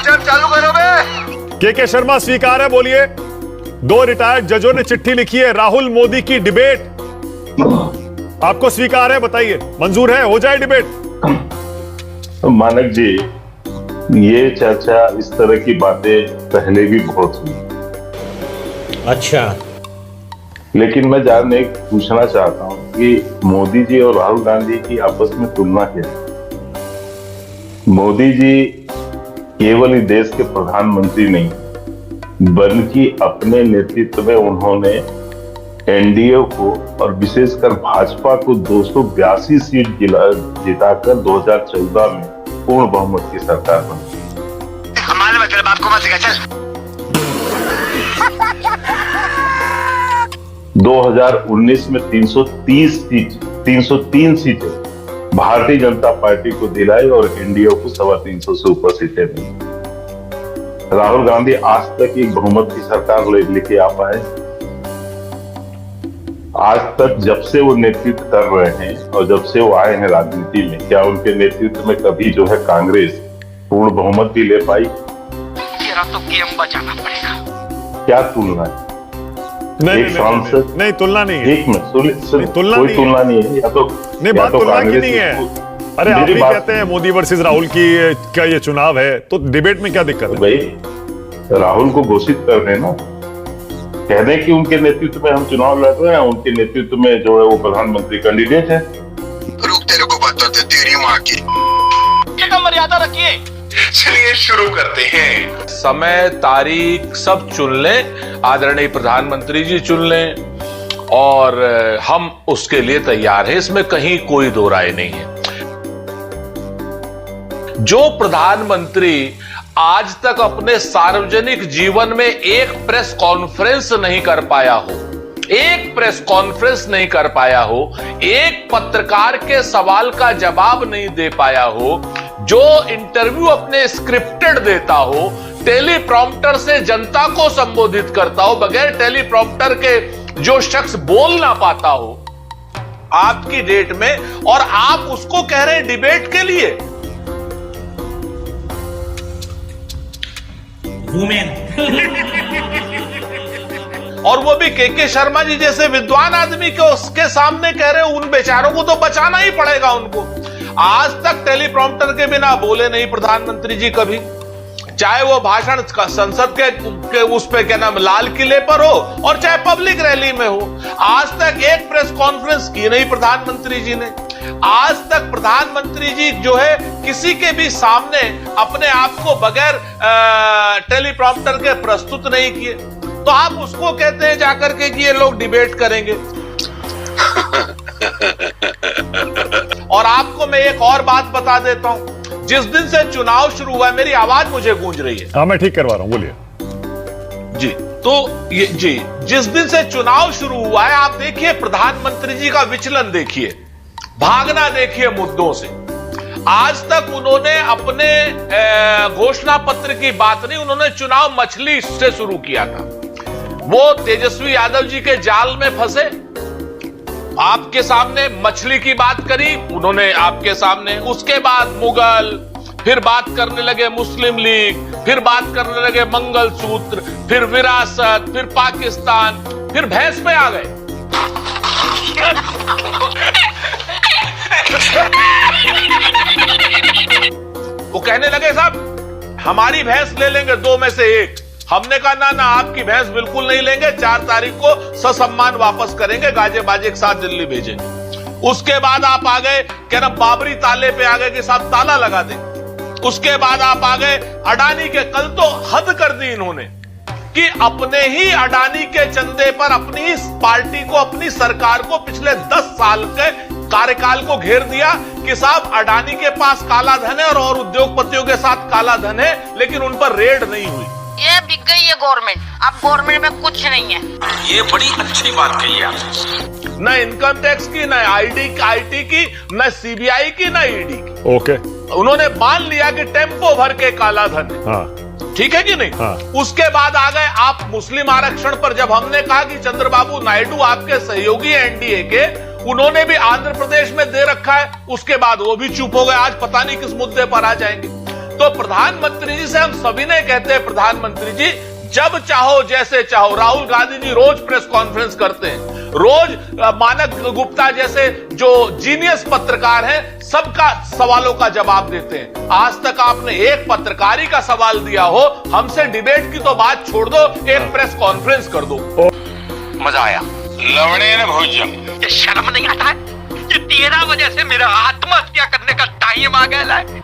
समाचार चालू करो बे। के शर्मा स्वीकार है, बोलिए। 2 रिटायर्ड जजों ने चिट्ठी लिखी है, राहुल मोदी की डिबेट आपको स्वीकार है? बताइए, मंजूर है, हो जाए डिबेट? मानक जी, ये चर्चा, इस तरह की बातें पहले भी बहुत हुई। अच्छा, लेकिन मैं पूछना चाहता हूं कि मोदी जी और राहुल गांधी की आपस में तुलना क्या है? मोदी जी केवल इस देश के प्रधानमंत्री नहीं, बल्कि अपने नेतृत्व में उन्होंने एनडीए को और विशेषकर भाजपा को 282 सीट जिताकर 2014 में पूर्ण बहुमत की सरकार बनी। हमारे मतलब आपको मत सिखा, चल। 2019 में 303 सीटें भारतीय जनता पार्टी को दिलाई और एनडीए को 325 से ऊपर सीटें मिली। राहुल गांधी आज तक एक बहुमत की सरकार लेके आ पाए? आज तक जब से वो नेतृत्व कर रहे हैं और जब से वो आए हैं राजनीति में, क्या उनके नेतृत्व में कभी जो है कांग्रेस पूर्ण बहुमत भी ले पाई? तेरा तो गेम बचाना पड़ेगा। क्या तुलना है? नहीं, तुलना नहीं है। एक मिनट, तुलना कोई नहीं तुलना नहीं है। या तो नहीं, बात तुलना की नहीं है। अरे आप भी कहते हैं मोदी वर्सेस राहुल की क्या ये चुनाव है, तो डिबेट में क्या दिक्कत है? भाई राहुल को घोषित कर देना, कह दें कि उनके नेतृत्व में हम चुनाव लड़ रहे हैं, उनके नेतृत्व में जो है वो प्रधानमंत्री कैंडिडेट है। रुक, तेरे को बताते तेरी माँ की। मर्यादा रखिए। चलिए शुरू करते हैं। समय, तारीख सब चुन लें, आदरणीय प्रधानमंत्री जी चुन लें, और हम उसके लिए तैयार हैं, इसमें कहीं कोई दो राय नहीं है। जो प्रधानमंत्री आज तक अपने सार्वजनिक जीवन में एक प्रेस कॉन्फ्रेंस नहीं कर पाया हो, एक प्रेस कॉन्फ्रेंस नहीं कर पाया हो, एक पत्रकार के सवाल का जवाब नहीं दे पाया हो, जो इंटरव्यू अपने स्क्रिप्टेड देता हो, टेलीप्रॉम्प्टर से जनता को संबोधित करता हो, बगैर टेलीप्रॉम्प्टर के जो शख्स बोल ना पाता हो आपकी डेट में, और आप उसको कह रहे हैं डिबेट के लिए। और वो भी के शर्मा जी जैसे विद्वान आदमी को उसके सामने कह रहे हो, उन बेचारों को तो बचाना ही पड़ेगा उनको। आज तक टेलीप्रॉम्प्टर के बिना बोले नहीं प्रधानमंत्री जी कभी, चाहे वो भाषण संसद के उस पे क्या नाम लाल किले पर हो और चाहे पब्लिक रैली में हो। आज तक एक प्रेस कॉन्फ्रेंस की नहीं प्रधानमंत्री जी ने। आज तक प्रधानमंत्री जी जो है किसी के भी सामने अपने आप को बगैर टेलीप्रॉम्प्टर के प्रस्तुत नहीं किए, तो आप उसको कहते हैं जाकर के कि ये लोग डिबेट करेंगे। और आपको मैं एक और बात बता देता हूं, जिस दिन से चुनाव शुरू हुआ है, मेरी आवाज मुझे गूंज रही है। हाँ, मैं ठीक करवा रहा हूं, बोलिए जी। तो ये जी, जिस दिन से चुनाव शुरू हुआ है, आप देखिए प्रधानमंत्री जी का विचलन देखिए, भागना देखिए मुद्दों से। आज तक उन्होंने अपने घोषणा पत्र की बात नहीं, उन्होंने चुनाव मछली से शुरू किया था। वो तेजस्वी यादव जी के जाल में फंसे, आपके सामने मछली की बात करी उन्होंने आपके सामने, उसके बाद मुगल, फिर बात करने लगे मुस्लिम लीग, फिर बात करने लगे मंगलसूत्र, फिर विरासत, फिर पाकिस्तान, फिर भैंस पे आ गए। वो कहने लगे साहब हमारी भैंस ले लेंगे 2 में से 1। हमने कहा ना ना, आपकी भैंस बिल्कुल नहीं लेंगे, 4 तारीख को ससम्मान वापस करेंगे, गाजे बाजे के साथ दिल्ली भेजेंगे। उसके बाद आप आ गए क्या ना बाबरी ताले पे आ गए कि साहब ताला लगा देंगे। उसके बाद आप आ गए अडानी के, कल तो हद कर दी इन्होंने कि अपने ही अडानी के चंदे पर अपनी ही पार्टी को, अपनी सरकार को पिछले 10 साल के कार्यकाल को घेर दिया कि साहब अडानी के पास काला धन है और उद्योगपतियों के साथ काला धन है, लेकिन उन पर रेड नहीं हुई। ये बिक गई है गवर्नमेंट, अब गवर्नमेंट में कुछ नहीं है। ये बड़ी अच्छी बात कही आपने। न इनकम टैक्स की, न आईटी की, न सीबीआई की, न ईडी की। ओके, उन्होंने मान लिया कि टेम्पो भर के काला धन है। हाँ, ठीक है कि नहीं? हाँ। उसके बाद आ गए आप मुस्लिम आरक्षण पर, जब हमने कहा कि चंद्रबाबू नायडू आपके सहयोगी एनडीए के, उन्होंने भी आंध्र प्रदेश में दे रखा है, उसके बाद वो भी चुप हो गए। आज पता नहीं किस मुद्दे पर आ जाएंगे। तो प्रधानमंत्री जी से हम सभी ने कहते हैं, प्रधानमंत्री जी जब चाहो जैसे चाहो। राहुल गांधी जी रोज प्रेस कॉन्फ्रेंस करते हैं, रोज मानक गुप्ता जैसे जो जीनियस पत्रकार हैं सबका सवालों का जवाब देते हैं। आज तक आपने एक पत्रकारी का सवाल दिया हो? हमसे डिबेट की तो बात छोड़ दो, एक प्रेस कॉन्फ्रेंस कर दो। मजा आया। लवणे ने भोजन, ये शर्म नहीं आता है? ये 13 वजह से मेरा आत्महत्या करने का टाइम आ गया है।